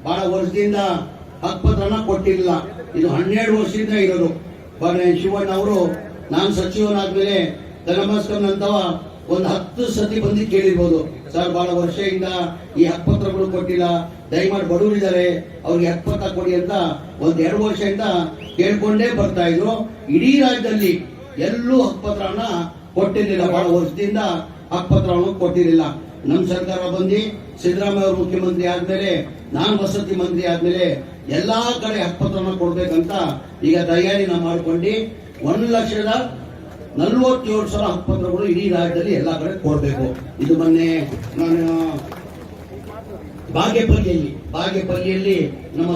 ಬಹಳ ವರ್ಷದಿಂದ ಹಕ್ಕುಪತ್ರನ ಕೊಟ್ಟಿಲ್ಲ. ಇದು 12 ವರ್ಷದಿಂದ ಇರೋದು. ಶಿವಣ್ಣ ಅವರು ನಾನು ಸಚಿವನಾದ್ಮೇಲೆ ಧರ್ಮಸ್ಥಳಂತವ ಒಂದು 10 ಸತಿ ಬಂದು ಕೇಳಿರ್ಬೋದು, ಸರ್ ಬಹಳ ವರ್ಷದಿಂದ ಈ ಹಕ್ಕುಪತ್ರಗಳು ಕೊಟ್ಟಿಲ್ಲ, ದಯಮಾಡಿ ಬಡವರಿದ್ದಾರೆ ಅವ್ರಿಗೆ ಹಕ್ಕುಪತ್ರ ಕೊಡಿ ಅಂತ 1-2 ವರ್ಷದಿಂದ ಕೇಳ್ಕೊಂಡೇ ಬರ್ತಾ ಇದ್ರು. ಇಡೀ ರಾಜ್ಯದಲ್ಲಿ ಎಲ್ಲೂ ಹಕ್ಕುಪತ್ರನ ಕೊಟ್ಟಿರಲಿಲ್ಲ. ಬಹಳ ವರ್ಷದಿಂದ ಹಕ್ಕುಪತ್ರವನ್ನು ಕೊಟ್ಟಿರಲಿಲ್ಲ. ನಮ್ಮ ಸರ್ಕಾರ ಬಂದು ಸಿದ್ದರಾಮಯ್ಯ ಅವರು ಮುಖ್ಯಮಂತ್ರಿ ಆದ್ಮೇಲೆ, ನಾನು ವಸತಿ ಮಂತ್ರಿ ಆದ್ಮೇಲೆ ಎಲ್ಲಾ ಕಡೆ ಹಕ್ಕುಪತ್ರನ ಕೊಡ್ಬೇಕಂತ ಈಗ ತಯಾರಿನ ಮಾಡ್ಕೊಂಡು 1,47,000 ಹಕ್ಕುಪತ್ರಗಳು ಇಡೀ ರಾಜ್ಯದಲ್ಲಿ ಎಲ್ಲಾ ಕಡೆ ಕೊಡ್ಬೇಕು. ಇದು ಮೊನ್ನೆ ನಾನು ಬಾಗೇಪಲ್ಲಿಯಲ್ಲಿ ನಮ್ಮ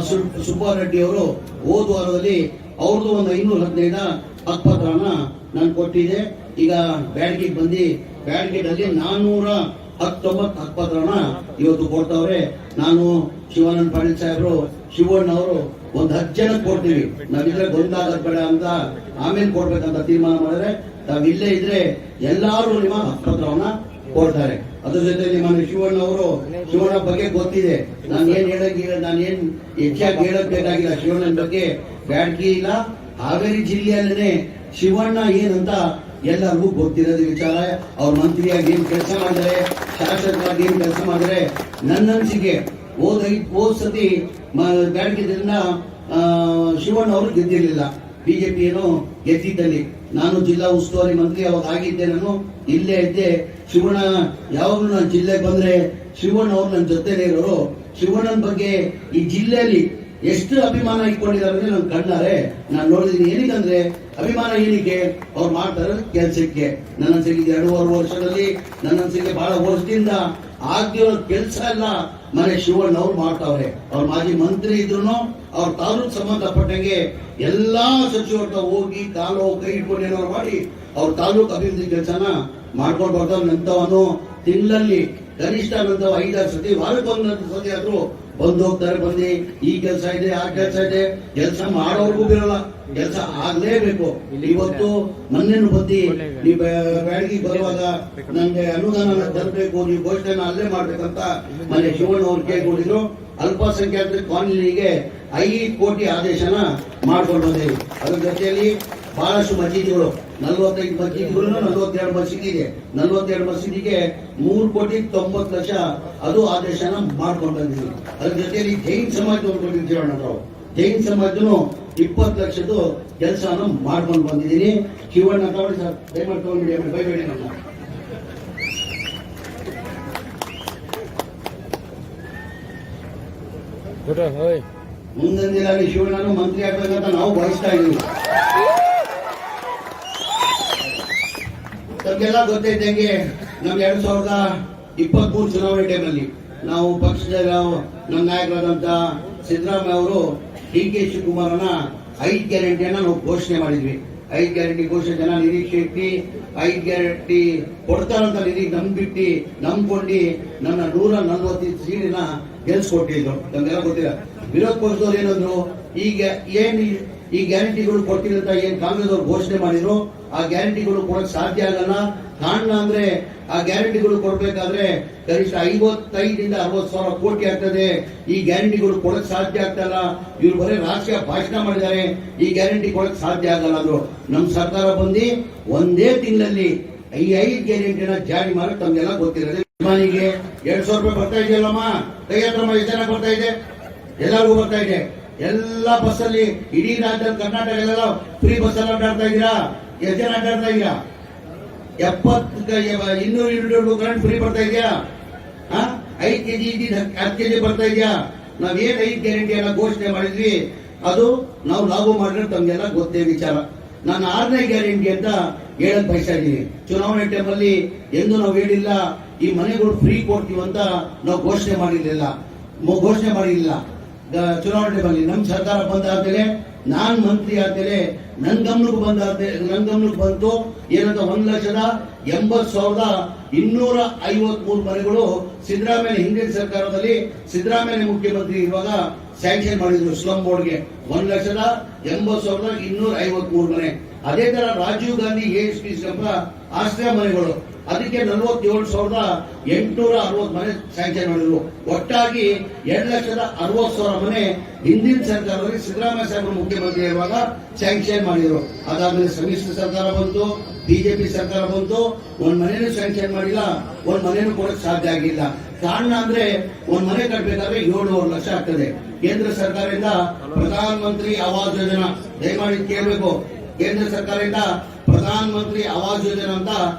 ಸುಬ್ಬಾರೆಡ್ಡಿ ಅವರು ಹೋದ ವಾರದಲ್ಲಿ ಅವ್ರದ್ದು ಒಂದು 515 ಹಕ್ಕುಪತ್ರನ ನಾನು ಕೊಟ್ಟಿದ್ದೆ. ಈಗ ಬ್ಯಾಡ್ಗಿಟ್ ಬಂದು ಬ್ಯಾಡ್ಗಿಟಲ್ಲಿ 419 ಹಕ್ಕುಪತ್ರನ ಇವತ್ತು ಕೊಡ್ತಾವ್ರೆ. ನಾನು ಶಿವಾನಂದ ಪಾಟೀಲ್ ಸಾಹೇಬರು, ಶಿವಣ್ಣ ಅವರು ಒಂದು 10 ಜನಕ್ಕೆ ಕೊಡ್ತೀವಿ. ನಾವಿದ್ರೆ ಗೊಂದಲ ಬೇಡ ಅಂತ ಆಮೇಲೆ ಕೊಡ್ಬೇಕಂತ ತೀರ್ಮಾನ ಮಾಡಿದ್ರೆ, ತಾವಿಲ್ಲೇ ಇದ್ರೆ ಎಲ್ಲಾರು ನಿಮ್ಮ ಹಕ್ಕುಪತ್ರವನ್ನ ಕೊಡ್ತಾರೆ. ಅದ್ರ ಜೊತೆ ನಿಮ್ಮ ಶಿವಣ್ಣ ಬಗ್ಗೆ ಗೊತ್ತಿದೆ. ನಾನೇನ್ ಹೆಚ್ಚಾಗಿ ಹೇಳಕ್ ಬೇಕಾಗಿಲ್ಲ. ಶಿವಣ್ಣನ ಬಗ್ಗೆ ಬ್ಯಾಡ್ಗಿ ಇಲ್ಲ, ಹಾವೇರಿ ಜಿಲ್ಲೆಯಲ್ಲೇ ಶಿವಣ್ಣ ಏನಂತ ಎಲ್ಲರಿಗೂ ಗೊತ್ತಿರೋದು ವಿಚಾರ. ಅವ್ರ ಮಂತ್ರಿಯಾಗಿ ಏನ್ ಕೆಲಸ ಮಾಡಿದರೆ, ಶಾಸಕರಾಗಿ ಏನ್ ಕೆಲಸ ಮಾಡಿದರೆ, ನನ್ನ ಅನಿಸಿಕೆ ಹೋದ ಸತಿ ಬ್ಯಾಡ್ಗಿದಿಂದ ಶಿವಣ್ಣ ಅವರು ಗೆದ್ದಿರ್ಲಿಲ್ಲ, ಬಿಜೆಪಿ ಏನೋ ಗೆದ್ದಿದ್ದಲ್ಲಿ. ನಾನು ಜಿಲ್ಲಾ ಉಸ್ತುವಾರಿ ಮಂತ್ರಿ ಅವಾಗ ಆಗಿದ್ದೆ. ನಾನು ಇಲ್ಲೇ ಇದ್ದೆ. ಶಿವಣ್ಣ ಯಾವಾಗಲೂ ನಾನು ಜಿಲ್ಲೆಗೆ ಬಂದ್ರೆ ಶಿವಣ್ಣ ಅವರು ನನ್ನ ಜೊತೆಲೇ ಇರೋರು. ಶಿವಣ್ಣನ ಬಗ್ಗೆ ಈ ಜಿಲ್ಲೆಯಲ್ಲಿ ಎಷ್ಟು ಅಭಿಮಾನ ಇಟ್ಕೊಂಡಿದ್ದಾರೆ ಅಂದ್ರೆ ನಾನು ಕಂಡಾರೆ ನಾನು ನೋಡಿದೀನಿ. ಏನಕ್ಕಂದ್ರೆ ಅಭಿಮಾನ ಏನಕ್ಕೆ ಅವ್ರು ಮಾಡ್ತಾರೆ ಕೆಲ್ಸಕ್ಕೆ. ನನ್ನ ಅನ್ಸಿಗೆ 2.5 ವರ್ಷದಲ್ಲಿ ನನ್ನ ಅನ್ಸಿಗೆ ಬಹಳ ವರ್ಷದಿಂದ ಆಗ್ದಿರೋ ಕೆಲಸ ಎಲ್ಲ ಮನೆ ಶಿವಣ್ಣ ಅವ್ರು ಮಾಡ್ತಾವ್ರೆ. ಅವ್ರ ಮಾಜಿ ಮಂತ್ರಿ ಇದ್ರು ಅವ್ರ ತಾಲೂಕು ಸಂಬಂಧಪಟ್ಟಂಗೆ ಎಲ್ಲಾ ಸಚಿವರ ಹೋಗಿ ಕಾಲು ಕೈ ಇಟ್ಕೊಂಡು ಏನಾದ್ರು ಮಾಡಿ ಅವ್ರ ತಾಲೂಕು ಅಭಿವೃದ್ಧಿ ಕೆಲಸನ ಮಾಡ್ಕೊಂಡು ಬರ್ತಾರೆ. ನಂತವನು ತಿಂಗಳಲ್ಲಿ ಕನಿಷ್ಠ ನಂತರ 5-6 ಸತಿ, ವಾರಕ್ಕೊಂದು ಸತಿ ಆದ್ರೂ ಬಂದು ಹೋಗ್ತಾರೆ. ಬಂದು ಈ ಕೆಲಸ ಇದೆ, ಆ ಕೆಲಸ ಇದೆ, ಕೆಲಸ ಮಾಡೋರ್ಗೂ ಬಿರಲ್ಲ, ಕೆಲಸ ಆಗ್ಲೇಬೇಕು. ಇವತ್ತು ಮೊನ್ನೆನು ಬಂದು ನೀವು ಬ್ಯಾಡಗಿ ಬರುವಾಗ ನಂಗೆ ಅನುದಾನ ತರಬೇಕು, ನೀವು ಘೋಷಣೆ ಅಲ್ಲೇ ಮಾಡ್ಬೇಕಂತ ಮನೆ ಶಿವಣ್ಣ ಅವ್ರು ಕೇಳ್ಕೊಂಡಿದ್ರು. ಅಲ್ಪಸಂಖ್ಯಾತರ ಕಾಲೋನಿಗೆ 5 ಕೋಟಿ ಆದೇಶನ ಮಾಡ್ಕೊಂಡು ಬಂದೇವಿ. ಅದ್ರ ಜೊತೆಯಲ್ಲಿ ಬಹಳಷ್ಟು ಮಸೀದಿಗಳು, 45 ಮಸೀದಿಗಳು, 42 ಮಸೀದಿ ಇದೆ. 42 ಮಸೀದಿಗೆ 3,90,00,000 ಅದು ಆದೇಶನ ಮಾಡ್ಕೊಂಡು ಬಂದಿದ್ವಿ. ಅದ್ರ ಜೊತೆಯಲ್ಲಿ ಜೈನ್ ಸಮಾಜ ಕೊಟ್ಟಿದ್ದೀವಿ. ನಾವು ಜೈನ್ ಸಮಾಜನು 20 ಲಕ್ಷದ ಕೆಲಸನ ಮಾಡ್ಕೊಂಡು ಬಂದಿದ್ದೀನಿ. ಶಿವಣ್ಣ ತಗೊಳ್ಳಿ ಸರ್, ದಯಮಾಡಿ ತಗೊಂಡ್ಬಿಡಿ, ಬೈಬೇಡಿ ನಮ್ಮ. ಮುಂದಿನ ದಿನ ಶಿವಣ್ಣನು ಮಂತ್ರಿ ಆಗ್ಬೇಕಂತ ನಾವು ಬಯಸ್ತಾ ಇದ್ದೀವಿ. ನಮ್ಗೆಲ್ಲ ಗೊತ್ತೈತಂಗೆ ನಮ್ 2023 ಚುನಾವಣೆ ಟೈಮಲ್ಲಿ ನಾವು ಪಕ್ಷದ ನಮ್ಮ ನಾಯಕರಾದಂತ ಸಿದ್ದರಾಮಯ್ಯ ಅವರು ಡಿ.ಕೆ. ಶಿವಕುಮಾರನ 5 ಗ್ಯಾರಂಟಿಯನ್ನ ನಾವು ಘೋಷಣೆ ಮಾಡಿದ್ವಿ. 5 ಗ್ಯಾರಂಟಿ ಘೋಷಣೆ ಜನ ನಿರೀಕ್ಷೆ ಇಟ್ಟು 5 ಗ್ಯಾರಂಟಿ ಕೊಡ್ತಾರಂತ ನಂಬಿಟ್ಟು ನಂಬ್ಕೊಂಡು ನನ್ನ 140 ಸೀಟಿನ ಗೆಲ್ಸ್ಕೊಟ್ಟಿದ್ರು. ನಮ್ಗೆಲ್ಲ ಗೊತ್ತಿಲ್ಲ. ವಿರೋಧ ಪಕ್ಷದವ್ರು ಏನಂದ್ರು, ಈಗ ಈ ಗ್ಯಾರಂಟಿಗಳು ಕೊಡ್ತೀನಿ ಅಂತ ಏನ್ ಕಾಂಗ್ರೆಸ್ ಅವರು ಘೋಷಣೆ ಮಾಡಿದ್ರು, ಆ ಗ್ಯಾರಂಟಿಗಳು ಕೊಡಕ್ ಸಾಧ್ಯ ಆಗಲ್ಲ. ಕಾರಣ ಅಂದ್ರೆ ಆ ಗ್ಯಾರಂಟಿಗಳು ಕೊಡ್ಬೇಕಾದ್ರೆ ಕನಿಷ್ಠ 55 60 ಸಾವಿರ ಕೋಟಿ ಆಗ್ತದೆ. ಈ ಗ್ಯಾರಂಟಿಗಳು ಕೊಡಕ್ ಸಾಧ್ಯ ಆಗ್ತಲ್ಲ. ಇವ್ರು ಬರೀ ರಾಜಕೀಯ ಭಾಷಣ ಮಾಡಿದ್ದಾರೆ, ಈ ಗ್ಯಾರಂಟಿ ಕೊಡಕ್ ಸಾಧ್ಯ ಆಗಲ್ಲ ಅಂದ್ರು. ನಮ್ ಸರ್ಕಾರ ಬಂದು ಒಂದೇ ತಿಂಗಳಲ್ಲಿ ಈ 5 ಗ್ಯಾರಂಟಿನ ಜಾರಿ ಮಾಡಿ ತಮ್ಗೆಲ್ಲ ಗೊತ್ತಿರೋದು. ಮನೆಗೆ 200 ರೂಪಾಯಿ ಬರ್ತಾ ಇದೆಯಲ್ಲಮ್ಮ, ಕೈ ಹತ್ರ ಎಷ್ಟು ಜನ ಬರ್ತಾ ಇದೆ? ಎಲ್ಲರಿಗೂ ಬರ್ತಾ ಇದೆ. ಎಲ್ಲಾ ಬಸ್ಸಲ್ಲಿ ಇಡೀ ರಾಜ್ಯದಲ್ಲಿ ಕರ್ನಾಟಕ ಎಲ್ಲ ಫ್ರೀ ಬಸ್ ಅಲ್ಲಿ ಅಡ್ಡಾಡ್ತಾ ಇದೀರಾ? ಎಷ್ಟು ಜನ ಅಡ್ಡಾಡ್ತಾ ಇದೀರಾ? 200 ಯೂನಿಟ್ ಕರೆಂಟ್ ಫ್ರೀ ಬರ್ತಾ ಇದೆಯಾ? 5 ಕೆಜಿ 10 ಕೆಜಿ ಬರ್ತಾ ಇದೆಯಾ? ನಾವೇನ್ 5 ಗ್ಯಾರಂಟಿಯನ್ನ ಘೋಷಣೆ ಮಾಡಿದ್ವಿ ಅದು ನಾವು ಲಾಗು ಮಾಡಿದ್ರೆ ತಮ್ಗೆಲ್ಲ ಗೊತ್ತೇ ವಿಚಾರ. ನಾನು 6ನೇ ಗ್ಯಾರಂಟಿ ಅಂತ ಹೇಳಕ್ ಬಯಸ್ತಾ ಇದ್ದೀನಿ. ಚುನಾವಣೆ ಟೈಮಲ್ಲಿ ಎಂದು ನಾವು ಹೇಳಿಲ್ಲ ಈ ಮನೆಗಳು ಫ್ರೀ ಕೊಡ್ತೀವಂತ ನಾವು ಘೋಷಣೆ ಮಾಡಿರ್ಲಿಲ್ಲ. ಚುನಾವಣೆ ಟೈಮಲ್ಲಿ ನಮ್ಮ ಸರ್ಕಾರ ಬಂದಾದ್ಮೇಲೆ, ನಾನ್ ಮಂತ್ರಿ ಆದ್ಮೇಲೆ ನನ್ ಗಮನಕ್ಕೆ ಬಂತು ಏನಂತ 1,80,253 ಮನೆಗಳು ಸಿದ್ದರಾಮಯ್ಯ ಹಿಂದಿನ ಸರ್ಕಾರದಲ್ಲಿ ಸಿದ್ದರಾಮಯ್ಯ ಮುಖ್ಯಮಂತ್ರಿ ಇರುವಾಗ ಸ್ಯಾಂಕ್ಷನ್ ಮಾಡಿದ್ರು ಸ್ಲಂ ಬೋರ್ಡ್ಗೆ. 1,80,253 ಮನೆ. ಅದೇ ತರ ರಾಜೀವ್ ಗಾಂಧಿ ASP ಆಶ್ರಯ ಮನೆಗಳು ಅದಕ್ಕೆ 47,860 ಮನೆ ಸ್ಯಾಂಕ್ಷನ್ ಮಾಡಿದ್ರು. ಒಟ್ಟಾಗಿ 2,60,000 ಮನೆ ಹಿಂದಿನ ಸರ್ಕಾರದಲ್ಲಿ ಸಿದ್ದರಾಮಯ್ಯ ಸಾಹೇಬರು ಮುಖ್ಯಮಂತ್ರಿ ಇರುವಾಗ ಸ್ಯಾಂಕ್ಷನ್ ಮಾಡಿದ್ರು. ಅದಾದ್ಮೇಲೆ ಸಮ್ಮಿಶ್ರ ಸರ್ಕಾರ ಬಂತು, ಬಿಜೆಪಿ ಸರ್ಕಾರ ಬಂತು, ಒಂದ್ ಮನೇನು ಸ್ಯಾಂಕ್ಷನ್ ಮಾಡಿಲ್ಲ, ಒಂದ್ ಮನೇನು ಕೊಡಕ್ ಸಾಧ್ಯ ಆಗಿಲ್ಲ. ಕಾರಣ ಅಂದ್ರೆ ಒಂದ್ ಮನೆ ಕಟ್ಟಬೇಕಾದ್ರೆ 7.5 ಲಕ್ಷ ಆಗ್ತದೆ. ಕೇಂದ್ರ ಸರ್ಕಾರದಿಂದ ಪ್ರಧಾನ ಮಂತ್ರಿ ಆವಾಸ್ ಯೋಜನಾ, ದಯಮಾಡಿ ಕೇಳಬೇಕು, ಕೇಂದ್ರ ಸರ್ಕಾರದಿಂದ ಪ್ರಧಾನ ಮಂತ್ರಿ ಆವಾಸ್ ಯೋಜನಾ ಅಂತ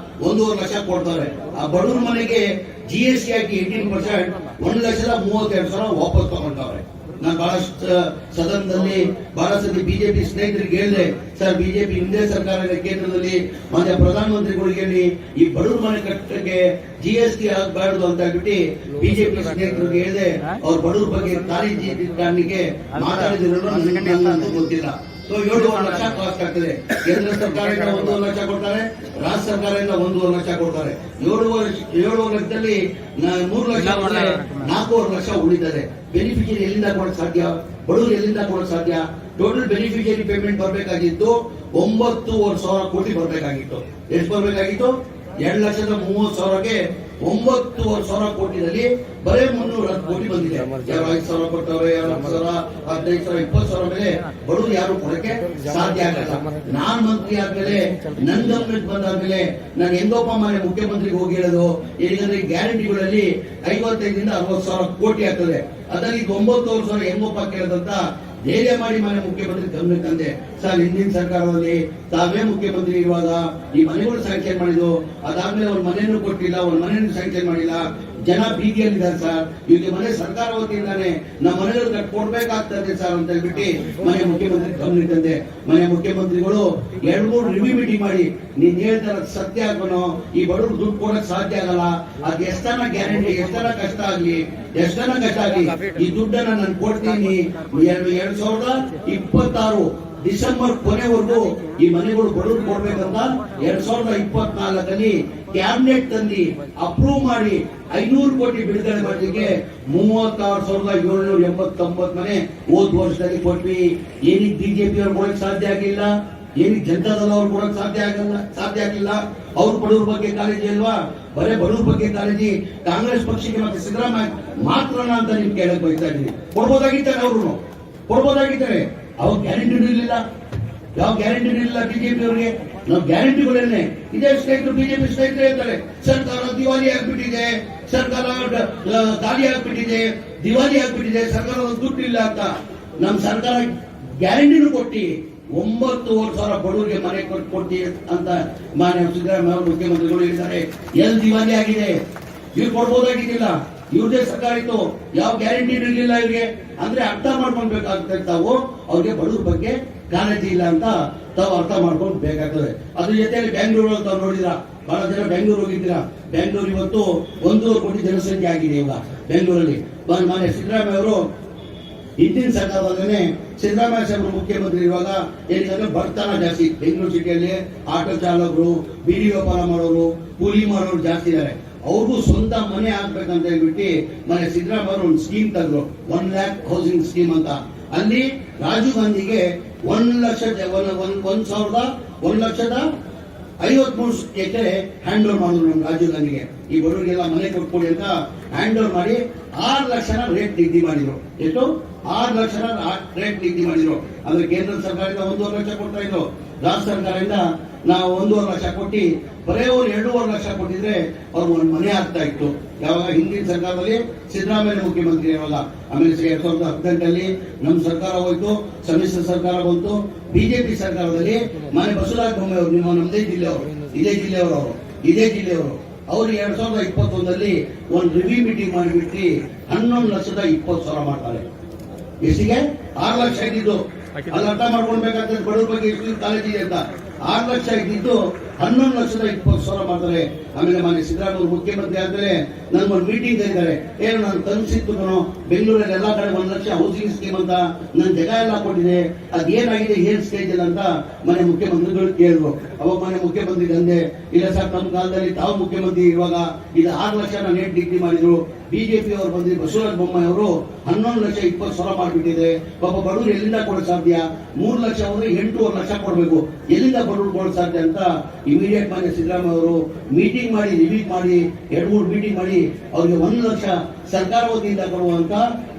1.5 ಲಕ್ಷ ಕೊಡ್ತಾರೆ. ಆ ಬಡವ್ರ ಮನೆಗೆ GST ಹಾಕಿ 18% 1,32,000 ವಾಪಸ್ ತಗೊಂಡವ್ರೆ. ನಾನು ಬಹಳಷ್ಟು ಸದನದಲ್ಲಿ ಬಹಳ ಸತಿ ಬಿಜೆಪಿ ಸ್ನೇಹಿತರಿಗೆ ಹೇಳಿದೆ, ಸರ್ ಬಿಜೆಪಿ ಹಿಂದೆ ಸರ್ಕಾರ ಇದೆ ಕೇಂದ್ರದಲ್ಲಿ, ಮತ್ತೆ ಪ್ರಧಾನ ಮಂತ್ರಿಗಳಿಗೆ ಹೇಳಿ ಈ ಬಡವ್ರ ಮನೆ ಕಟ್ಟಕ್ಕೆ GST ಆಗಬಾರ್ದು ಅಂತ ಹೇಳ್ಬಿಟ್ಟು ಬಿಜೆಪಿ ಸ್ನೇಹಿತರಿಗೆ ಹೇಳಿದೆ. ಅವ್ರ ಬಡವ್ರ ಬಗ್ಗೆ ಕಾಳಜಿ ಕಾರಣಕ್ಕೆ ಮಾತಾಡಿದ್ರು ನನಗೆ ಗೊತ್ತಿಲ್ಲ. 7.5 ಲಕ್ಷ ಕಾಸ್ಟ್ ಆಗ್ತದೆ. ಕೇಂದ್ರ ಸರ್ಕಾರದಿಂದ 1.5 ಲಕ್ಷ ಕೊಡ್ತಾರೆ, ರಾಜ್ಯ ಸರ್ಕಾರದಿಂದ 1.5 ಲಕ್ಷ ಕೊಡ್ತಾರೆ. 7.5 ಲಕ್ಷದಲ್ಲಿ 3 ಲಕ್ಷ ಕೊಟ್ಟರೆ 4.5 ಲಕ್ಷ ಉಳಿತದೆ. ಬೆನಿಫಿಷಿಯರಿ ಎಲ್ಲಿಂದ ಕೊಡಕ್ ಸಾಧ್ಯ? ಬಡವರು ಎಲ್ಲಿಂದ ಕೊಡಕ್ ಸಾಧ್ಯ? ಟೋಟಲ್ ಬೆನಿಫಿಷಿಯರಿ ಪೇಮೆಂಟ್ ಬರಬೇಕಾಗಿತ್ತು 9,500 ಕೋಟಿ ಬರಬೇಕಾಗಿತ್ತು. ಎಷ್ಟು ಬರಬೇಕಾಗಿತ್ತು? 2,30,000ಗೆ 9,500 ಕೋಟಿನಲ್ಲಿ ಬರೇ 310 ಕೋಟಿ ಬಂದಿದೆ. 5,000 ಕೊಟ್ಟವ್ರೆ, 10,000, 15,000, 20,000 ಮೇಲೆ ಬಡವರು ಯಾರು ಕೊಡಕ್ಕೆ ಸಾಧ್ಯ ಆಗಲ್ಲ. ನಾನ್ ಮಂತ್ರಿ ಆದ್ಮೇಲೆ ನನ್ ಗಮನಕ್ಕೆ ಬಂದಾದ್ಮೇಲೆ ನಾನು ಹೆಂಗೋಪ್ಪ ಮನೆ ಮುಖ್ಯಮಂತ್ರಿಗೆ ಹೋಗಿ ಹೇಳೋದು, ಏಕೆಂದ್ರೆ ಗ್ಯಾರಂಟಿಗಳಲ್ಲಿ 55,000 ರಿಂದ 60,000 ಕೋಟಿ ಆಗ್ತದೆ. ಅದರಲ್ಲಿ 9,000 ಹೆಂಗೋಪ್ಪ ಕೇಳದಂತ ಧೈರ್ಯ ಮಾಡಿ ಮನೆ ಮುಖ್ಯಮಂತ್ರಿ ಗಮನಕ್ಕೆ ತಂದೆ. ಸರ್ ಹಿಂದಿನ ಸರ್ಕಾರದಲ್ಲಿ ತಾವೇ ಮುಖ್ಯಮಂತ್ರಿ ಇರುವಾಗ ಈ ಮನೆಗಳು ಸ್ಯಾಂಕ್ಷನ್ ಮಾಡಿದ್ರು, ಅದಾದ್ಮೇಲೆ ಒಂದ್ ಮನೆಯನ್ನು ಕೊಟ್ಟಿಲ್ಲ, ಒಂದ್ ಮನೆಯನ್ನು ಸ್ಯಾಂಕ್ಷನ್ ಮಾಡಿಲ್ಲ. ಜನ ಬೀದಿಯಲ್ಲಿದ್ದಾರೆ ಸರ್, ಈಗ ಮನೆ ಸರ್ಕಾರ ವತಿಯಿಂದಾನೆ ನಮ್ಮ ಮನೆಗಳು ಕೊಡ್ಬೇಕಾಗ್ತದೆ ಸರ್ ಅಂತ ಹೇಳ್ಬಿಟ್ಟು ಮನೆ ಮುಖ್ಯಮಂತ್ರಿ ಗಮನಕ್ಕೆ ತಂದೆ. ಮನೆ ಮುಖ್ಯಮಂತ್ರಿಗಳು 2-3 ರಿವ್ಯೂ ಮೀಟಿಂಗ್ ಮಾಡಿ, ನೀನ್ ಹೇಳ್ತಾರ ಸತ್ಯ ಹಾಕೋನು, ಈ ಬಡವರು ದುಡ್ಡು ಕೊಡಕ್ ಸಾಧ್ಯ ಆಗಲ್ಲ, ಅದ್ ಎಷ್ಟನ ಗ್ಯಾರಂಟಿ, ಎಷ್ಟನ ಕಷ್ಟ ಆಗ್ಲಿ, ಈ ದುಡ್ಡನ್ನ ನಾನು ಕೊಡ್ತೀನಿ. 2026 ಡಿಸೆಂಬರ್ ಕೊನೆವರೆಗೂ ಈ ಮನೆಗಳು ಬಡವರು ಕೊಡ್ಬೇಕಂತ 2024 ಕ್ಯಾಬಿನೆಟ್ ತಂದು ಅಪ್ರೂವ್ ಮಾಡಿ 500 ಕೋಟಿ ಬಿಡುಗಡೆ ಮಾಡಲಿಕ್ಕೆ 36,789 ಮನೆ ಹೋದ ವರ್ಷದಲ್ಲಿ ಕೊಟ್ವಿ. ಏನಿಗೆ ಬಿಜೆಪಿ ಅವ್ರು ಕೊಡಕ್ ಸಾಧ್ಯ ಆಗಿಲ್ಲ, ಏನಿಗೆ ಜನತಾದಳ ಅವ್ರು ಕೊಡಕ್ ಸಾಧ್ಯ ಆಗಿಲ್ಲ. ಅವ್ರ ಬಡವ್ರ ಬಗ್ಗೆ ಕಾಳಜಿ ಅಲ್ವಾ? ಬರೇ ಬಡವ್ರ ಬಗ್ಗೆ ಕಾಳಜಿ ಕಾಂಗ್ರೆಸ್ ಪಕ್ಷಕ್ಕೆ ಮತ್ತೆ ಸಿದ್ದರಾಮಯ್ಯ ಮಾತ್ರನ ಅಂತ ನಿಮ್ಗೆ ಹೇಳಕ್ ಬಯಸ್ತಾ ಇದ್ದೀವಿ. ಕೊಡ್ಬೋದಾಗಿದ್ದಾರೆ, ಅವ್ರು ಕೊಡ್ಬೋದಾಗಿದ್ದಾರೆ. ಅವ್ರ ಗ್ಯಾರಂಟಿ ಇರಲಿಲ್ಲ, ಯಾವ ಗ್ಯಾರಂಟಿ ಇರಲಿಲ್ಲ ಬಿಜೆಪಿ ಅವರಿಗೆ. ನಾವು ಗ್ಯಾರಂಟಿಗಳನ್ನೇ ಇದೇ ಸ್ನೇಹಿತರು, ಬಿಜೆಪಿ ಸ್ನೇಹಿತರು ಹೇಳ್ತಾರೆ ಸರ್ಕಾರ ದಿವಾಲಿ ಆಗ್ಬಿಟ್ಟಿದೆ, ಸರ್ಕಾರ ಗಾಲಿ ಆಗ್ಬಿಟ್ಟಿದೆ, ದಿವಾಲಿ ಆಗ್ಬಿಟ್ಟಿದೆ, ಸರ್ಕಾರದ ದುಡ್ಡು ಇಲ್ಲ ಅಂತ. ನಮ್ ಸರ್ಕಾರ ಗ್ಯಾರಂಟಿನೂ ಕೊಟ್ಟಿ 9,500 ಬಡವರಿಗೆ ಮನೆ ಕೊಡ್ತೀವಿ ಅಂತ ಮಾನ್ಯ ಸಿದ್ದರಾಮಯ್ಯ ಅವರು ಮುಖ್ಯಮಂತ್ರಿಗಳು ಹೇಳಿದ್ದಾರೆ. ಎಲ್ಲಿ ದಿವಾಲಿ ಆಗಿದೆ? ಇವ್ರು ಕೊಡ್ಬೋದಾಗಿದ್ದಿಲ್ಲ, ಇವ್ರದೇ ಸರ್ಕಾರ ಇತ್ತು, ಯಾವ ಗ್ಯಾರಂಟಿ ಇರಲಿಲ್ಲ ಇವ್ರಿಗೆ. ಅಂದ್ರೆ ಅರ್ಥ ಮಾಡ್ಕೊಳ್ಬೇಕಾಗ್ತದೆ ತಾವು, ಅವ್ರಿಗೆ ಬಡವ್ರ ಬಗ್ಗೆ ಕಾಳಜಿ ಇಲ್ಲ ಅಂತ ತಾವು ಅರ್ಥ ಮಾಡ್ಕೊಂಡು ಬೇಕಾಗ್ತದೆ. ಅದ್ರ ಜೊತೆಯಲ್ಲಿ ಬೆಂಗಳೂರು ತಾವು ನೋಡಿದ್ರ, ಬಹಳ ಜನ ಬೆಂಗಳೂರು ಹೋಗಿದ್ದೀರಾ. ಬೆಂಗಳೂರು ಇವತ್ತು 1.5 ಕೋಟಿ ಜನಸಂಖ್ಯೆ ಆಗಿದೆ. ಇವಾಗ ಬೆಂಗಳೂರಲ್ಲಿ ಮಾನ್ಯ ಸಿದ್ದರಾಮಯ್ಯ ಅವರು ಹಿಂದಿನ ಸರ್ಕಾರದಲ್ಲೇ ಸಿದ್ದರಾಮಯ್ಯ ಸಾಹೇಬರು ಮುಖ್ಯಮಂತ್ರಿ ಇರುವಾಗ ಏನಿದೆ ಬಡತನ ಜಾಸ್ತಿ. ಬೆಂಗಳೂರು ಸಿಟಿಯಲ್ಲಿ ಆಟೋ ಚಾಲಕರು, ಬೀಡಿ ವ್ಯಾಪಾರ ಮಾಡೋರು, ಕೂಲಿ ಮಾಡೋರು ಜಾಸ್ತಿ ಇದ್ದಾರೆ. ಅವ್ರಿಗೂ ಸ್ವಂತ ಮನೆ ಆಗ್ಬೇಕಂತ ಹೇಳ್ಬಿಟ್ಟು ಮನೆ ಸಿದ್ದರಾಮಯ್ಯ ಅವರು ಒಂದು ಸ್ಕೀಮ್ ತಂದ್ರು, 1 lakh ಹೌಸಿಂಗ್ ಸ್ಕೀಮ್ ಅಂತ. ಅಲ್ಲಿ ರಾಜೀವ್ ಗಾಂಧಿಗೆ 1,53 ಎಕರೆ ಹ್ಯಾಂಡ್ ಓವರ್ ಮಾಡಿದ್ರು ನಮ್ಮ ರಾಜೀವ್ ಗಾಂಧಿಗೆ. ಈ ಬಡವರಿಗೆಲ್ಲ ಮನೆ ಕೊಟ್ಕೊಡಿ ಅಂತ ಹ್ಯಾಂಡ್ ಓವರ್ ಮಾಡಿ 6 ಲಕ್ಷನ ರೇಟ್ ನಿಗದಿ ಮಾಡಿದ್ರು. ಎಷ್ಟು? 6 ಲಕ್ಷನ ರೇಟ್ ನಿಗದಿ ಮಾಡಿದ್ರು. ಅಂದ್ರೆ ಕೇಂದ್ರ ಸರ್ಕಾರದಿಂದ 1.5 ಲಕ್ಷ ಕೊಡ್ತಾ ಇದ್ರು, ರಾಜ್ಯ ಸರ್ಕಾರದಿಂದ ನಾವು 1.5 ಲಕ್ಷ ಕೊಟ್ಟು ಬರೇ ಅವ್ರು 2.5 ಲಕ್ಷ ಕೊಟ್ಟಿದ್ರೆ ಅವ್ರು ಒಂದು ಮನೆ ಆಗ್ತಾ ಇತ್ತು. ಯಾವಾಗ? ಹಿಂದಿನ ಸರ್ಕಾರದಲ್ಲಿ ಸಿದ್ದರಾಮಯ್ಯ ಮುಖ್ಯಮಂತ್ರಿ ಇರೋಲ್ಲ. ಆಮೇಲೆ 2018 ನಮ್ಮ ಸರ್ಕಾರ ಹೋಯ್ತು, ಸಮ್ಮಿಶ್ರ ಸರ್ಕಾರ ಬಂತು. ಬಿಜೆಪಿ ಸರ್ಕಾರದಲ್ಲಿ ಮನೆ ಬಸವರಾಜ ಬೊಮ್ಮಾಯಿ ಅವರು, ನಮ್ಮದೇ ಜಿಲ್ಲೆಯವರು, ಇದೇ ಜಿಲ್ಲೆಯವರು ಅವರು 2021 ಒಂದು ರಿವ್ಯೂ ಮೀಟಿಂಗ್ ಮಾಡಿಬಿಟ್ಟು 11,20,000 ಮಾಡ್ತಾರೆ. ಎಷ್ಟಿಗೆ? 6 ಲಕ್ಷ ಇದ್ದಿದ್ದು. ಅಲ್ಲಿ ಅರ್ಥ ಮಾಡ್ಕೊಳ್ಬೇಕಾಗ್ತದೆ ಬಡವ್ರ ಬಗ್ಗೆ ಎಷ್ಟು ಕಾಳಜಿ ಇದೆ ಅಂತ. 6 ಲಕ್ಷ ಇದ್ದಿದ್ದು 11,20,000 ಮಾಡ್ತಾರೆ. ಆಮೇಲೆ ಮಾನ್ಯ ಸಿದ್ದರಾಮಯ್ಯ ಮುಖ್ಯಮಂತ್ರಿ ಆದ್ಮೇಲೆ ನನ್ಗೊಂದು ಮೀಟಿಂಗ್ ಇದ್ದಾರೆ. ಏನು ನಾನು ಕನಸಿತ್ತು, ಬೆಂಗಳೂರಲ್ಲಿ ಎಲ್ಲಾ ಕಡೆ 1 ಲಕ್ಷ ಹೌಸಿಂಗ್ ಸ್ಕೀಮ್ ಅಂತ ನನ್ ಜಾಗ ಎಲ್ಲ ಕೊಟ್ಟಿದೆ, ಅದೇನಾಗಿದೆ, ಏನ್ ಸ್ಟೇಜ್ ಇಲ್ಲ ಅಂತ ಮನೆ ಮುಖ್ಯಮಂತ್ರಿಗಳು ಕೇಳಿದ್ರು. ಅವಾಗ ಮನೆ ಮುಖ್ಯಮಂತ್ರಿ ಅಂದೆ, ಇಲ್ಲ ಸರ್ ನಮ್ಮ ಕಾಲದಲ್ಲಿ ತಾವು ಮುಖ್ಯಮಂತ್ರಿ ಇರುವಾಗ ಇದು 6 ಲಕ್ಷ ರೇಟ್ ನಿಗದಿ ಮಾಡಿದ್ರು. ಬಿಜೆಪಿ ಅವರು ಬಂದ್ರೆ ಬಸವರಾಜ ಬೊಮ್ಮಾಯಿ ಅವರು 11,20,000 ಮಾಡಿಬಿಟ್ಟಿದೆ. ಪಾಪ ಬಡವರು ಎಲ್ಲಿಂದ ಕೊಡಕ್ ಸಾಧ್ಯ? 3 ಲಕ್ಷ ಅಂದ್ರೆ 8.5 ಲಕ್ಷ ಕೊಡಬೇಕು. ಎಲ್ಲಿಂದ ಬಡವರು ಕೊಡಕ್ ಸಾಧ್ಯ ಅಂತ ಇಮಿಡಿಯೇಟ್ ಮಾಡಿ ಸಿದ್ದರಾಮಯ್ಯ ಅವರು ಮೀಟಿಂಗ್ ಮಾಡಿ, ರಿವ್ಯೂ ಮಾಡಿ, 2-3 ಮೀಟಿಂಗ್ ಮಾಡಿ ಅವ್ರಿಗೆ 1 ಲಕ್ಷ ಸರ್ಕಾರ ವತಿಯಿಂದ ಕೊಡುವಂತ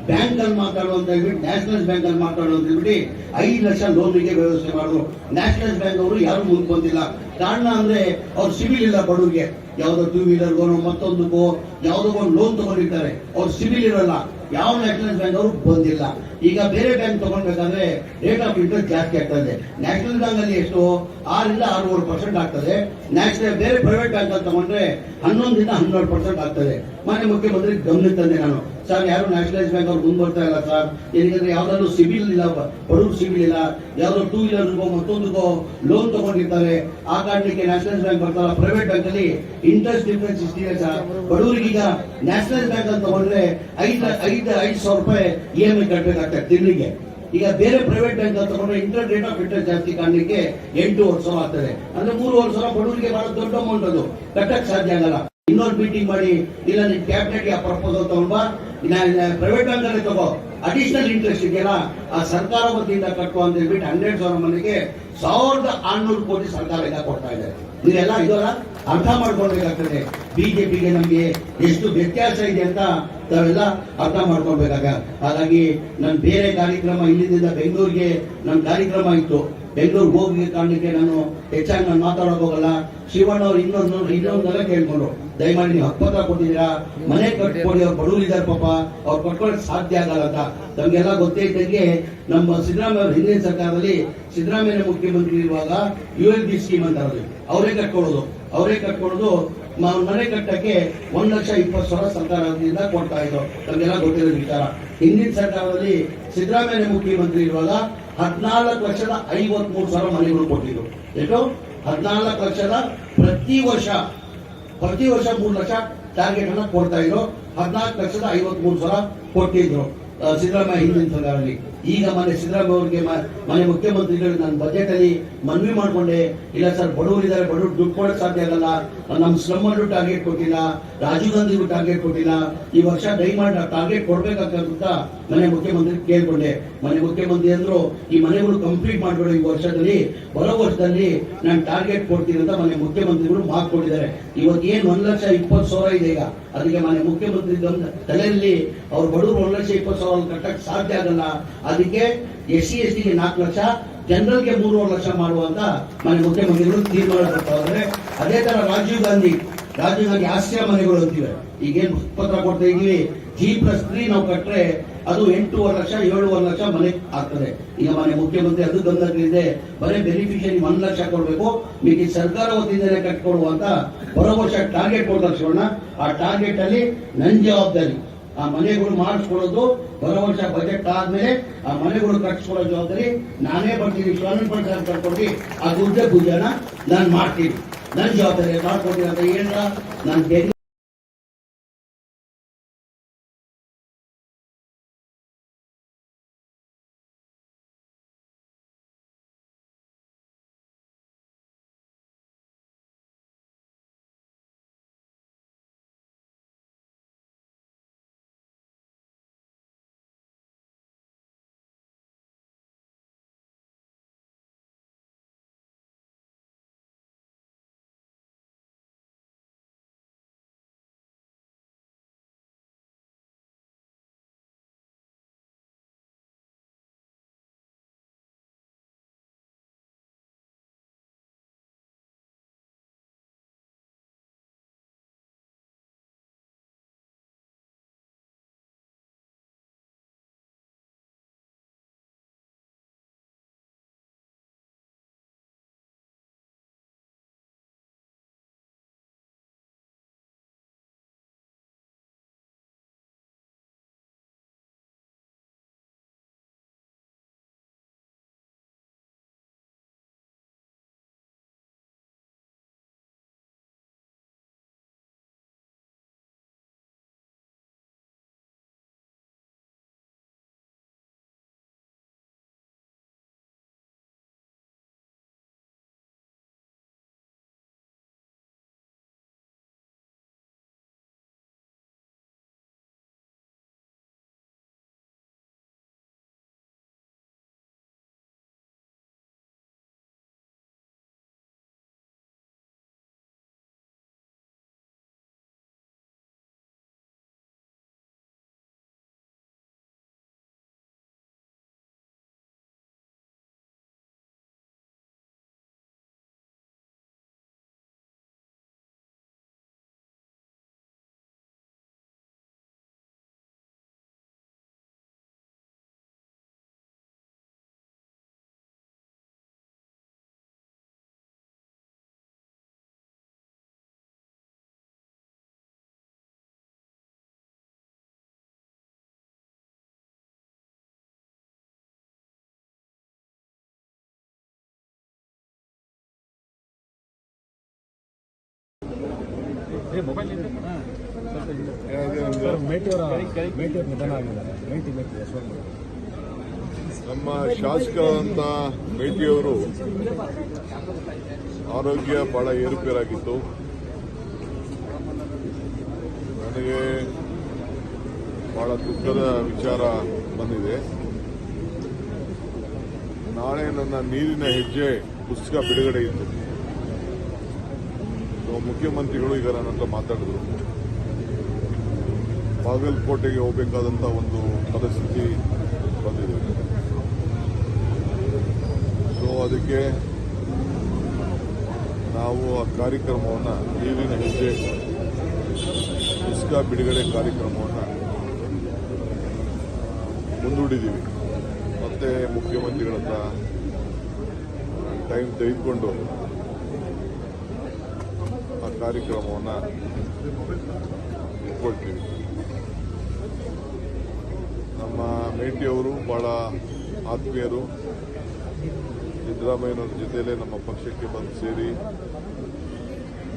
ಬ್ಯಾಂಕ್ ಅಲ್ಲಿ ಮಾತಾಡುವಂತ ಹೇಳ್ಬಿಟ್ಟು ನ್ಯಾಷನಲ್ ಬ್ಯಾಂಕ್ ಅಲ್ಲಿ ಮಾತಾಡುವಂತ ಹೇಳ್ಬಿಟ್ಟು 5 ಲಕ್ಷ ಲೋನ್ಗೆ ವ್ಯವಸ್ಥೆ ಮಾಡಿದ್ರು. ನ್ಯಾಷನಲ್ ಬ್ಯಾಂಕ್ ಅವರು ಯಾರು ಮುಂದೆ ಬಂದಿಲ್ಲ. ಕಾರಣ ಅಂದ್ರೆ ಅವ್ರು ಸಿವಿಲ್ ಇಲ್ಲ ಬಡವರಿಗೆ. ಯಾವ್ದೋ 2 ವೀಲರ್ಗೋ ಮತ್ತೊಂದಕ್ಕೋ ಯಾವ್ದೋ ಒಂದು ಲೋನ್ ತಗೊಂಡಿರ್ತಾರೆ, ಅವ್ರು ಸಿವಿಲ್ ಇರಲ್ಲ. ಯಾವ ನ್ಯಾಷನಲ್ ಬ್ಯಾಂಕ್ ಅವರು ಬಂದಿಲ್ಲ. ಈಗ ಬೇರೆ ಬ್ಯಾಂಕ್ ತಗೊಳ್ಬೇಕಾದ್ರೆ ರೇಟ್ ಆಫ್ ಇಂಟ್ರೆಸ್ಟ್ ಜಾಸ್ತಿ ಆಗ್ತದೆ. ನ್ಯಾಷನಲ್ ಬ್ಯಾಂಕ್ ಅಲ್ಲಿ ಎಷ್ಟು 6 ಇಂದ 6.5% ಆಗ್ತದೆ. ನ್ಯಾಷನಲ್ ಬೇರೆ ಪ್ರೈವೇಟ್ ಬ್ಯಾಂಕ್ ಅಲ್ಲಿ ತಗೊಂಡ್ರೆ 11 ಇಂದ 12% ಆಗ್ತದೆ. ಮಾನ್ಯ ಮುಖ್ಯಮಂತ್ರಿ ಗಮನಕ್ಕೆ ತಂದೆ ನಾನು, ಸರ್ ಯಾರು ನ್ಯಾಷನಲೈಸ್ ಬ್ಯಾಂಕ್ ಅವ್ರು ಮುಂದೆ ಬರ್ತಾ ಇಲ್ಲ ಸರ್, ಏನಂದ್ರೆ ಯಾವ್ದಾದ್ರು ಸಿಬಿಲ್ ಇಲ್ಲ, ಬಡವ್ರು ಸಿಬಿಲ್ ಇಲ್ಲ, ಯಾವ್ದೋ 2 ವೀಲರ್ಗೋ ಮತ್ತೊಂದಕ್ಕೋ ಲೋನ್ ತಗೊಂಡಿರ್ತಾರೆ. ಆ ಕಾರಣಕ್ಕೆ ನ್ಯಾಷನಲೈಸ್ ಬ್ಯಾಂಕ್ ಬರ್ತಾರ. ಪ್ರೈವೇಟ್ ಬ್ಯಾಂಕ್ ಅಲ್ಲಿ ಇಂಟ್ರೆಸ್ಟ್ ಡಿಫರೆನ್ಸ್ ಇಷ್ಟಿದೆ ಸರ್. ಬಡವರಿಗೀಗ ನ್ಯಾಷನಲ್ ಬ್ಯಾಂಕ್ ಅಲ್ಲಿ ತಗೊಂಡ್ರೆ 5,000 ರೂಪಾಯಿ EMI ಕಟ್ಟಬೇಕಾಗ್ತದೆ ತಿಂಗಳಿಗೆ. ಈಗ ಬೇರೆ ಪ್ರೈವೇಟ್ ಬ್ಯಾಂಕ್ ಅಲ್ಲಿ ತಗೊಂಡ್ರೆ ಇಂಟ್ರೆಸ್ಟ್ ರೇಟ್ ಆಫ್ ಇಂಟ್ರೆಸ್ಟ್ ಜಾಸ್ತಿ ಕಾರಣಕ್ಕೆ 8,000 ಆಗ್ತದೆ. ಅಂದ್ರೆ 3,500 ಬಡವರಿಗೆ ಬಹಳ ದೊಡ್ಡ ಅಮೌಂಟ್, ಅದು ಕಟ್ಟಕ್ ಸಾಧ್ಯ ಆಗಲ್ಲ. ಇನ್ನೊಂದು ಮೀಟಿಂಗ್ ಮಾಡಿ, ಇಲ್ಲ ನಿನ್ ಕ್ಯಾಬಿನೆಟ್ ಆ ಪ್ರಪೋಸಲ್ ತಗೊಂಡ್ಬಾ, ಪ್ರೈವೇಟ್ ಬ್ಯಾಂಕ್ ಅಲ್ಲಿ ತಗೋ, ಅಡಿಷನಲ್ ಇಂಟ್ರೆಸ್ಟ್ ಇದೆಯಲ್ಲ ಆ ಸರ್ಕಾರ ವತಿಯಿಂದ ಕಟ್ಟುವ ಅಂತ ಹೇಳ್ಬಿಟ್ಟು 100,000 ಮನೆಗೆ 1,600 ಕೋಟಿ ಸರ್ಕಾರ ಈಗ ಕೊಡ್ತಾ ಇದೆ. ಇದೆಲ್ಲ ಇದೆಲ್ಲ ಅರ್ಥ ಮಾಡ್ಕೊಳ್ಬೇಕಾಗ್ತದೆ. ಬಿಜೆಪಿಗೆ ನಮ್ಗೆ ಎಷ್ಟು ವ್ಯತ್ಯಾಸ ಇದೆ ಅಂತ ತಾವೆಲ್ಲ ಅರ್ಥ ಮಾಡ್ಕೊಳ್ಬೇಕಾಗ. ಹಾಗಾಗಿ ನನ್ ಬೇರೆ ಕಾರ್ಯಕ್ರಮ ಇಲ್ಲಿಂದ ಬೆಂಗಳೂರಿಗೆ ನನ್ನ ಕಾರ್ಯಕ್ರಮ ಇತ್ತು. ಬೆಂಗಳೂರಿಗೆ ಹೋಗಿ ಕಾರಣಕ್ಕೆ ನಾನು ಹೆಚ್ಚಾಗಿ ನಾನು ಮಾತಾಡೋಕೆ ಹೋಗಲ್ಲ. ಶಿವಣ್ಣ ಅವ್ರು ಇನ್ನೊಂದೆಲ್ಲ ಕೇಳ್ಕೊಂಡ್ರು, ದಯಮಾಡಿ ನೀವು ಹಕ್ಕುಪತ್ರ ಕೊಟ್ಟಿದ್ದೀರಾ, ಮನೆ ಕಟ್ಕೊಡಿ, ಅವ್ರು ಬಡವರಿದ್ದಾರೆ ಪಾಪ, ಅವ್ರು ಕಟ್ಕೊಳಕ್ ಸಾಧ್ಯ ಆಗಲ್ಲ ಅಂತ. ನಮ್ಗೆಲ್ಲ ಗೊತ್ತೇ ಇದ್ದಂಗೆ ನಮ್ಮ ಸಿದ್ದರಾಮಯ್ಯ ಅವ್ರ ಹಿಂದಿನ ಸರ್ಕಾರದಲ್ಲಿ ಸಿದ್ದರಾಮಯ್ಯ ಮುಖ್ಯಮಂತ್ರಿ ಇರುವಾಗ ULB ಸ್ಕೀಮ್ ಅಂತ ಅವರೇ ಕಟ್ಕೊಡೋದು ಮನೆ ಕಟ್ಟಕ್ಕೆ 1,20,000 ಸರ್ಕಾರದಿಂದ ಕೊಡ್ತಾ ಇದ್ರು. ನಮ್ಗೆಲ್ಲ ಗೊತ್ತಿರೋ ವಿಚಾರ. ಹಿಂದಿನ ಸರ್ಕಾರದಲ್ಲಿ ಸಿದ್ದರಾಮಯ್ಯ ಮುಖ್ಯಮಂತ್ರಿ ಇರುವಾಗ 14,53,000 ಮನೆಗಳು ಕೊಟ್ಟಿದ್ರು. ಎಷ್ಟು? 14,00,000 ಪ್ರತಿ ವರ್ಷ 3 ಲಕ್ಷ ಟಾರ್ಗೆಟ್ ಅನ್ನ ಕೊಡ್ತಾ ಇದ್ರು. 14,53,000 ಕೊಟ್ಟಿದ್ರು ಸಿದ್ದರಾಮಯ್ಯ ಹಿಂದಿನ ಸರ್ಕಾರದಲ್ಲಿ. ಈಗ ಮನೆ ಸಿದ್ದರಾಮಯ್ಯ ಅವರಿಗೆ ಮನೆ ಮುಖ್ಯಮಂತ್ರಿಗಳು ನಾನು ಬಜೆಟ್ ಅಲ್ಲಿ ಮನವಿ ಮಾಡ್ಕೊಂಡೆ, ಇಲ್ಲ ಸರ್ ಬಡವರಿದ್ದಾರೆ, ಬಡವರು ದುಡ್ಡು ಕೊಡಕ್ ಸಾಧ್ಯ ಆಗಲ್ಲ, ನಮ್ಮ ಸ್ಲಮ್ ಅಲ್ಲೂ ಟಾರ್ಗೆಟ್ ಕೊಟ್ಟಿಲ್ಲ, ರಾಜೀವ್ ಗಾಂಧಿಗೂ ಟಾರ್ಗೆಟ್ ಕೊಟ್ಟಿಲ್ಲ, ಈ ವರ್ಷ ದಯಮಾಡಿ ಟಾರ್ಗೆಟ್ ಕೊಡ್ಬೇಕಾಗ್ತಂತ ಮನೆ ಮುಖ್ಯಮಂತ್ರಿ ಕೇಳ್ಕೊಂಡೆ. ಮನೆ ಮುಖ್ಯಮಂತ್ರಿ ಅಂದ್ರು, ಈ ಮನೆಗಳು ಕಂಪ್ಲೀಟ್ ಮಾಡ್ಬೇಡ, ಈ ವರ್ಷದಲ್ಲಿ ಬರೋ ವರ್ಷದಲ್ಲಿ ನಾನು ಟಾರ್ಗೆಟ್ ಕೊಡ್ತೀನಿ ಅಂತ ಮನೆ ಮುಖ್ಯಮಂತ್ರಿಗಳು ಮಾತು ಕೊಟ್ಟಿದ್ದಾರೆ. ಇವತ್ತು ಏನ್ 1,20,000 ಇದೆ ಈಗ, ಅದಕ್ಕೆ ಮನೆ ಮುಖ್ಯಮಂತ್ರಿ ತಲೆಯಲ್ಲಿ ಅವ್ರು ಬಡವರು 1,20,000 ಕಟ್ಟಕ್ ಸಾಧ್ಯ ಆಗಲ್ಲ. ಅದಕ್ಕೆ SC ST ಗೆ 4 ಲಕ್ಷ, ಜನರಲ್ಗೆ 3.5 ಲಕ್ಷ ಮಾಡುವಂತ ಮನೆ ಮುಖ್ಯಮಂತ್ರಿಗಳು ತೀರ್ಮಾನ ಕೊಡ್ತಾರೆ. ಅದೇ ತರ ರಾಜೀವ್ ಗಾಂಧಿ ಆಶ್ರಯ ಮನೆಗಳು ಅಂತಿವೆ. ಈಗೇನು ಪತ್ರ ಕೊಡ್ತಾ ಇದೀವಿ, G+3 ನಾವು ಕಟ್ರೆ ಅದು 8.5 ಲಕ್ಷ 7.5 ಲಕ್ಷ ಮನೆ ಆಗ್ತದೆ. ಈಗ ಮನೆ ಮುಖ್ಯಮಂತ್ರಿ ಅದು ಗಮನದಲ್ಲಿದೆ, ಬರೀ ಬೆನಿಫಿಷಿಯರಿ 1 ಲಕ್ಷ ಕೊಡ್ಬೇಕು, ಮಿಕ್ಕಿ ಸರ್ಕಾರ ವತಿಯಿಂದಲೇ ಕಟ್ಕೊಡುವಂತ ಬರೋ ವರ್ಷ ಟಾರ್ಗೆಟ್ ಕೊಡ್ತಾರೆ. ಆ ಟಾರ್ಗೆಟ್ ಅಲ್ಲಿ ನನ್ ಜವಾಬ್ದಾರಿ. ಆ ಮನೆಗಳು ಮಾಡಿಸ್ಕೊಡೋದು ಬರೋ ವರ್ಷ ಬಜೆಟ್ ಆದ್ಮೇಲೆ ಆ ಮನೆಗಳು ಕಟ್ಟಿಸ್ಕೊಳ್ಳೋ ಜವಾಬ್ದಾರಿ ನಾನೇ ಬರ್ತೀನಿ. ಸ್ವಾಮಿ ಕರ್ಕೊಂಡು ಆ ದುಡ್ಡ ನಾನು ಮಾಡ್ತೀನಿ, ನನ್ನ ಜವಾಬ್ದಾರಿ ಮಾಡ್ಕೊಡ್ತೀನಿ ಅಂತ ಹೇಳಿದ್ರ ನಾನು ನಮ್ಮ ಶಾಸಕರಾದಂಥ ಮೇಟಿಯವರು ಆರೋಗ್ಯ ಬಹಳ ಏರುಪೇರಾಗಿತ್ತು. ನನಗೆ ಬಹಳ ದುಃಖದ ವಿಚಾರ ಬಂದಿದೆ. ನಾಳೆ ನನ್ನ ನೀರಿನ ಹೆಜ್ಜೆ ಪುಸ್ತಕ ಬಿಡುಗಡೆ ಇತ್ತು. ಮುಖ್ಯಮಂತ್ರಿಗಳು ಈಗ ನನ್ನ ಹತ್ರ ಮಾತಾಡಿದ್ರು. ಬಾಗಲಕೋಟೆಗೆ ಹೋಗಬೇಕಾದಂಥ ಒಂದು ಪರಿಸ್ಥಿತಿ ಬಂದಿದೆ. ಸೊ ಅದಕ್ಕೆ ನಾವು ಆ ಕಾರ್ಯಕ್ರಮವನ್ನು, ನೀರಿನ ಹೆಜ್ಜೆ ಪುಸ್ತಕ ಬಿಡುಗಡೆ ಕಾರ್ಯಕ್ರಮವನ್ನು ಮುಂದೂಡಿದ್ದೀವಿ. ಮತ್ತೆ ಮುಖ್ಯಮಂತ್ರಿಗಳ ಹತ್ರ ಟೈಮ್ ತೆಗೆದುಕೊಂಡು ಆ ಕಾರ್ಯಕ್ರಮವನ್ನು ಇಟ್ಕೊಳ್ತೀವಿ. ನಮ್ಮ ಮೇಟಿಯವರು ಬಹಳ ಆತ್ಮೀಯರು. ಸಿದ್ದರಾಮಯ್ಯನವ್ರ ಜೊತೆಯಲ್ಲೇ ನಮ್ಮ ಪಕ್ಷಕ್ಕೆ ಬಂದು ಸೇರಿ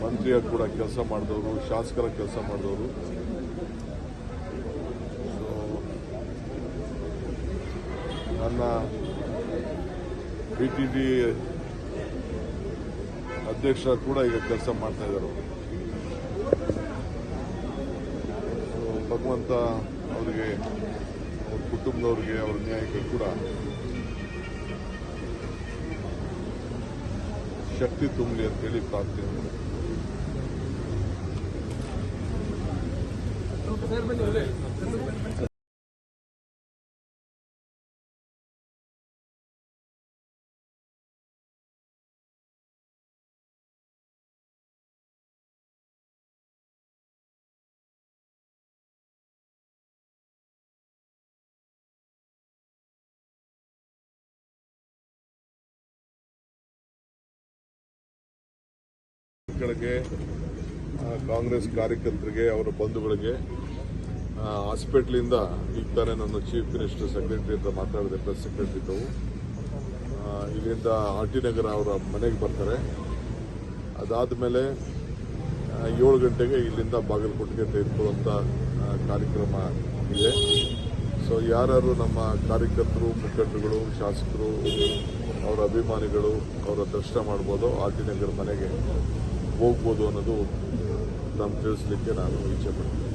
ಮಂತ್ರಿಯಾಗಿ ಕೂಡ ಕೆಲಸ ಮಾಡಿದವರು, ಶಾಸಕರ ಕೆಲಸ ಮಾಡಿದವರು. ನನ್ನ ಬಿಟಿಡಿ ಅಧ್ಯಕ್ಷ ಕೂಡ ಈಗ ಕೆಲಸ ಮಾಡ್ತಾ ಇದ್ದಾರೆ. ಭಗವಂತ ಅವರಿಗೆ, ಅವ್ರ ಕುಟುಂಬದವ್ರಿಗೆ, ಅವ್ರ ನ್ಯಾಯಕ್ಕೆ ಕೂಡ ಶಕ್ತಿ ತುಂಬಲಿ ಅಂತೇಳಿ ಪ್ರಾರ್ಥನೆ ಮಾಡಿ. ಮಕ್ಕಳಿಗೆ, ಕಾಂಗ್ರೆಸ್ ಕಾರ್ಯಕರ್ತರಿಗೆ, ಅವರ ಬಂಧುಗಳಿಗೆ ಹಾಸ್ಪಿಟ್ಲಿಂದ ಈಗ ತಾನೇ ನನ್ನ ಚೀಫ್ ಮಿನಿಸ್ಟರ್ ಸೆಕ್ರೆಟರಿ ಹತ್ರ ಮಾತಾಡಿದೆ, ಪ್ರೆಸ್ ಸೆಕ್ರೆಟರಿ ಇದ್ದವು. ಇಲ್ಲಿಂದ ಆರ್.ಟಿ. ನಗರ ಅವರ ಮನೆಗೆ ಬರ್ತಾರೆ. ಅದಾದ ಮೇಲೆ 7 ಗಂಟೆಗೆ ಇಲ್ಲಿಂದ ಬಾಗಲಕೋಟೆಗೆ ತೆಗೆದುಕೊಳ್ಳುವಂಥ ಕಾರ್ಯಕ್ರಮ ಇದೆ. ಸೊ ಯಾರು ನಮ್ಮ ಕಾರ್ಯಕರ್ತರು, ಮುಖಂಡರುಗಳು, ಶಾಸಕರು, ಅವರ ಅಭಿಮಾನಿಗಳು ಅವರ ದರ್ಶನ ಮಾಡ್ಬೋದು, ಆರ್.ಟಿ. ನಗರ ಮನೆಗೆ ಹೋಗ್ಬೋದು ಅನ್ನೋದು ನಮ್ಗೆ ತಿಳಿಸ್ಲಿಕ್ಕೆ ನಾನು ಇಚ್ಛೆ ಪಡ್ತೀನಿ.